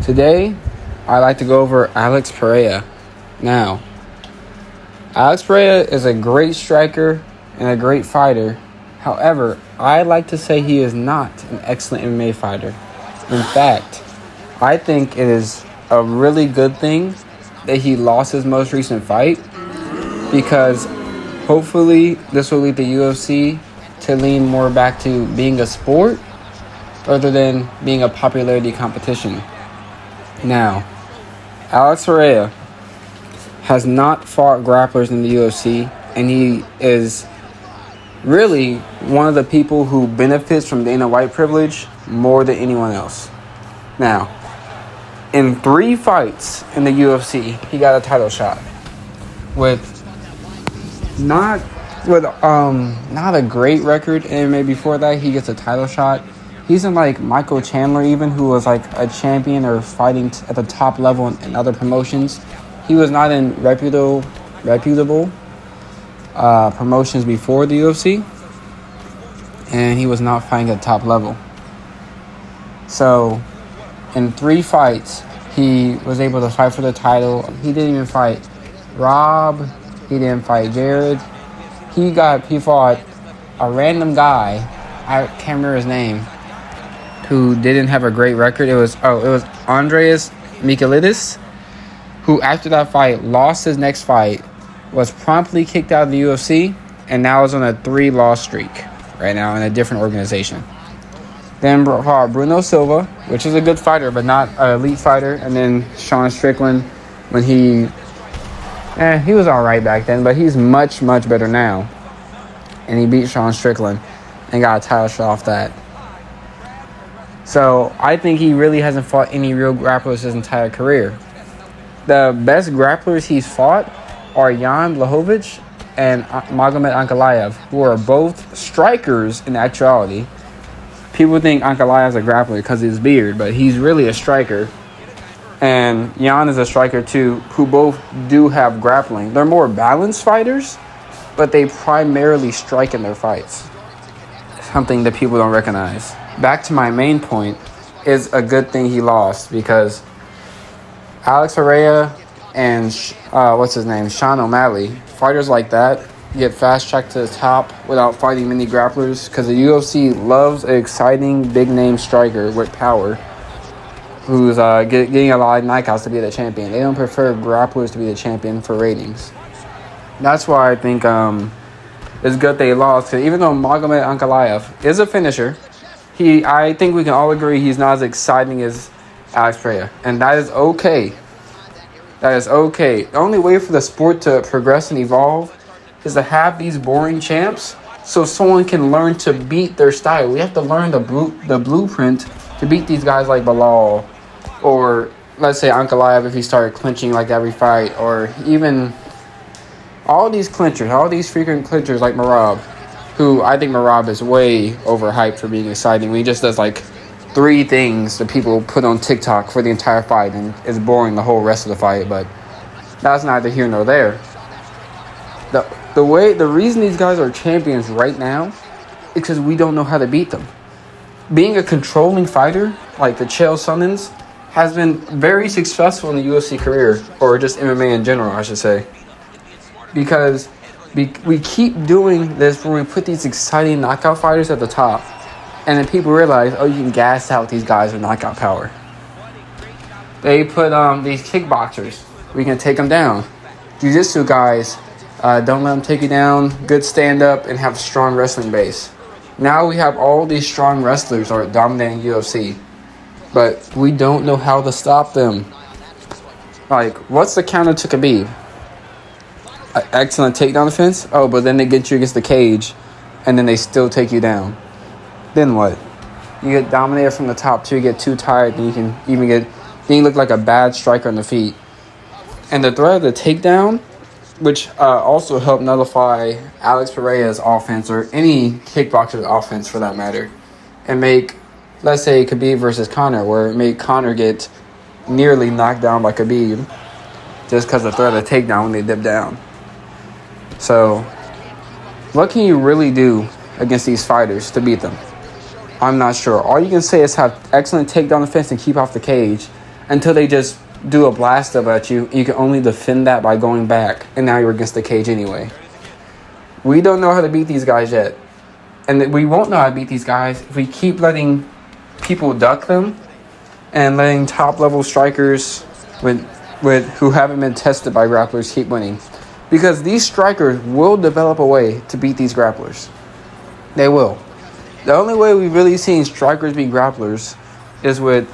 Today, I'd like to go over Alex Pereira. Now, Alex Pereira is a great striker and a great fighter. However, I like to say he is not an excellent MMA fighter. In fact, I think it is a really good thing that he lost his most recent fight, because hopefully this will lead the UFC to lean more back to being a sport rather than being a popularity competition. Now, Alex Pereira has not fought grapplers in the UFC, and he is really one of the people who benefits from Dana White privilege more than anyone else. Now, in 3 fights in the UFC, he got a title shot with not a great record, and maybe before that he gets a title shot. He's in like Michael Chandler, even, who was like a champion or fighting at the top level in other promotions. He was not in reputable promotions before the UFC, and he was not fighting at top level. So, in 3 fights, he was able to fight for the title. He didn't even fight Rob. He didn't fight Jared. He fought a random guy. I can't remember his name, who didn't have a great record. It was Andreas Michailidis, who after that fight lost his next fight, was promptly kicked out of the UFC, and now is on a 3-loss streak right now in a different organization. Then Bruno Silva, which is a good fighter but not an elite fighter, and then Sean Strickland, when he was all right back then, but he's much, much better now. And he beat Sean Strickland and got a title shot off that. So I think he really hasn't fought any real grapplers his entire career. The best grapplers he's fought are Jan Blachowicz and Magomed Ankalaev, who are both strikers in actuality. People think Ankalaev's a grappler because of his beard, but he's really a striker. And Jan is a striker too, who both do have grappling. They're more balanced fighters, but they primarily strike in their fights. Something that people don't recognize. Back to my main point, is a good thing he lost, because Alex Pereira and Sean O'Malley, fighters like that get fast-tracked to the top without fighting many grapplers, because the UFC loves an exciting, big-name striker with power who's getting a lot of knockouts to be the champion. They don't prefer grapplers to be the champion for ratings. That's why I think it's good they lost. Cause even though Magomed Ankalaev is a finisher, I think we can all agree he's not as exciting as Alex Pereira. And that is okay. That is okay. The only way for the sport to progress and evolve is to have these boring champs so someone can learn to beat their style. We have to learn the blueprint to beat these guys like Bilal, or let's say Ankalaev if he started clinching like every fight, or even all these clinchers, all these frequent clinchers like Merab, who I think Merab is way overhyped for being exciting. He just does like 3 things that people put on TikTok for the entire fight, and it's boring the whole rest of the fight, but that's neither here nor there. The reason these guys are champions right now is because we don't know how to beat them. Being a controlling fighter like the Chael Sonnens has been very successful in the UFC career, or just MMA in general, I should say. Because we keep doing this where we put these exciting knockout fighters at the top, and then people realize, you can gas out these guys with knockout power. They put these kickboxers, we can take them down. Jiu-jitsu guys, don't let them take you down, good stand-up, and have strong wrestling base. Now we have all these strong wrestlers are dominating UFC, but we don't know how to stop them. Like, what's the counter to Khabib? An excellent takedown defense? But then they get you against the cage, and then they still take you down. Then what? You get dominated from the top too, you get too tired, and then you look like a bad striker on the feet. And the threat of the takedown, which also helped nullify Alex Pereira's offense, or any kickboxer's offense for that matter, and make, let's say, Khabib versus Conor, where it made Conor get nearly knocked down by Khabib just because of the threat of the takedown when they dip down. So, what can you really do against these fighters to beat them? I'm not sure. All you can say is have excellent takedown defense and keep off the cage. until they just do a blast up at you. You can only defend that by going back, and now you're against the cage anyway. We don't know how to beat these guys yet. And we won't know how to beat these guys if we keep letting people duck them and letting top-level strikers with who haven't been tested by grapplers keep winning. Because these strikers will develop a way to beat these grapplers. They will. The only way we've really seen strikers beat grapplers is with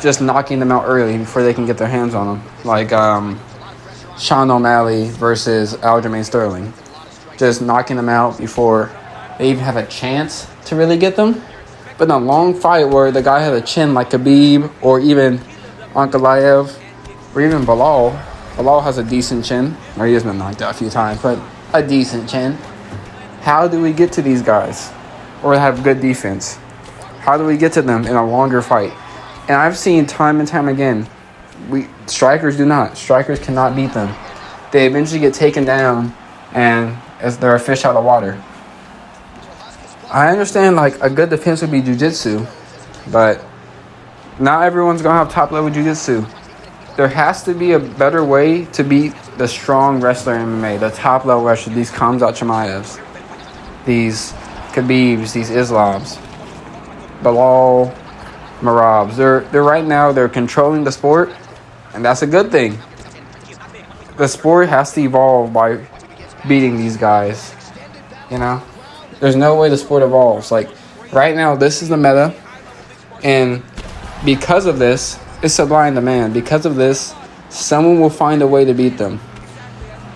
just knocking them out early before they can get their hands on them. Like Sean O'Malley versus Aljamain Sterling. Just knocking them out before they even have a chance to really get them. But in a long fight where the guy has a chin like Khabib or even Ankalaev or even Bilal. Bilal has a decent chin. Or he has been knocked out a few times, but a decent chin. How do we get to these guys? Or have good defense? How do we get to them in a longer fight? And I've seen time and time again, strikers do not. Strikers cannot beat them. They eventually get taken down and as they're a fish out of water. I understand like a good defense would be jiu-jitsu, but not everyone's going to have top-level jiu-jitsu. There has to be a better way to beat the strong wrestler in MMA, the top-level wrestler, these Khamzat Chimaevs, these Khabibs, these Islams, Bilal, Marabs. They're right now, they're controlling the sport, and that's a good thing. The sport has to evolve by beating these guys, you know? There's no way the sport evolves. Like, right now, this is the meta, and because of this, it's supply and demand. Because of this, someone will find a way to beat them.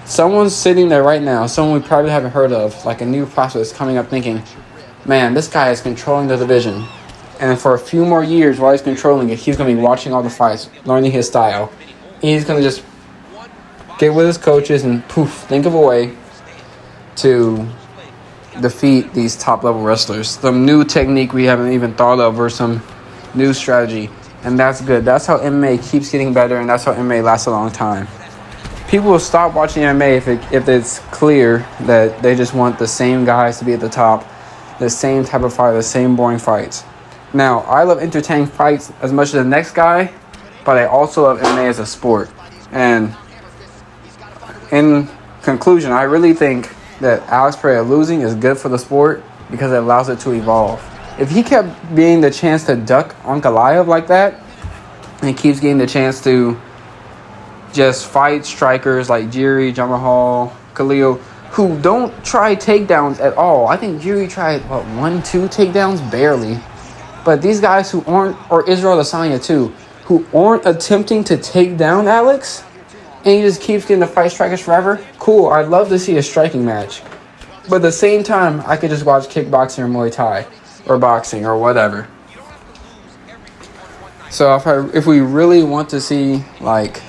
Someone's sitting there right now, someone we probably haven't heard of, like a new prospect coming up thinking, man, this guy is controlling the division. And for a few more years while he's controlling it, he's going to be watching all the fights, learning his style. He's going to just get with his coaches and poof, think of a way to defeat these top-level wrestlers. Some new technique we haven't even thought of or some new strategy. And that's good. That's how MMA keeps getting better, and that's how MMA lasts a long time. People will stop watching MMA if it's clear that they just want the same guys to be at the top, the same type of fight, the same boring fights. Now, I love entertaining fights as much as the next guy, but I also love MMA as a sport. And in conclusion, I really think that Alex Pereira losing is good for the sport because it allows it to evolve. If he kept being the chance to duck Ankalaev like that, and keeps getting the chance to just fight strikers like Jiri, Jamahal, Khalil, who don't try takedowns at all. I think Jiri tried, 1-2 takedowns? Barely. But these guys who aren't, or Israel Adesanya too, who aren't attempting to take down Alex, and he just keeps getting to fight strikers forever, cool, I'd love to see a striking match. But at the same time, I could just watch kickboxing or Muay Thai, or boxing, or whatever. So if we really want to see, like,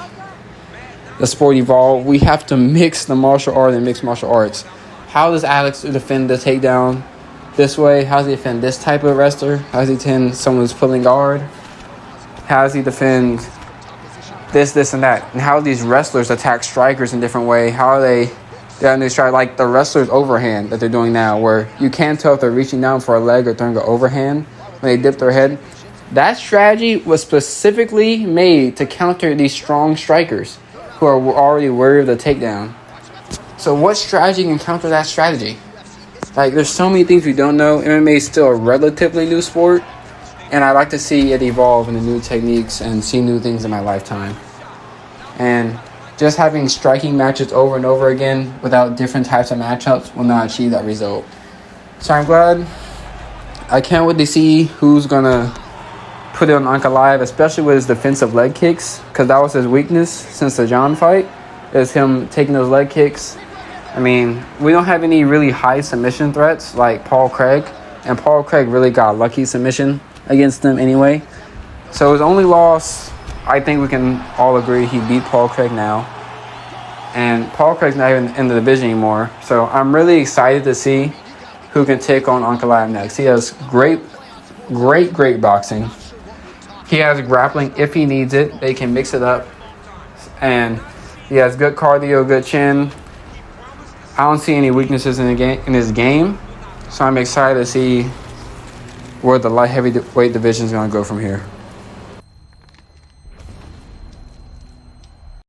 the sport evolve, we have to mix the martial art and mixed martial arts. How does Alex defend the takedown this way? How does he defend this type of wrestler? How does he defend someone who's pulling guard? How does he defend this, and that? And how do these wrestlers attack strikers in different way? How are they like the wrestlers overhand that they're doing now, where you can't tell if they're reaching down for a leg or throwing an overhand when they dip their head? That strategy was specifically made to counter these strong strikers who are already wary of the takedown. So what strategy can counter that strategy? Like, there's so many things we don't know. MMA is still a relatively new sport, and I like to see it evolve into new techniques and see new things in my lifetime. And just having striking matches over and over again without different types of matchups will not achieve that result. So I'm glad. I can't wait to see who's going to put it on Ankalaev, especially with his defensive leg kicks, because that was his weakness since the John fight, is him taking those leg kicks. I mean, we don't have any really high submission threats like Paul Craig, and Paul Craig really got a lucky submission against him anyway. So his only loss, I think we can all agree, he beat Paul Craig now. And Paul Craig's not even in the division anymore. So I'm really excited to see who can take on Ankalaev next. He has great boxing. He has grappling if he needs it. They can mix it up. And he has good cardio, good chin. I don't see any weaknesses in his game. So I'm excited to see where the light heavyweight division is going to go from here.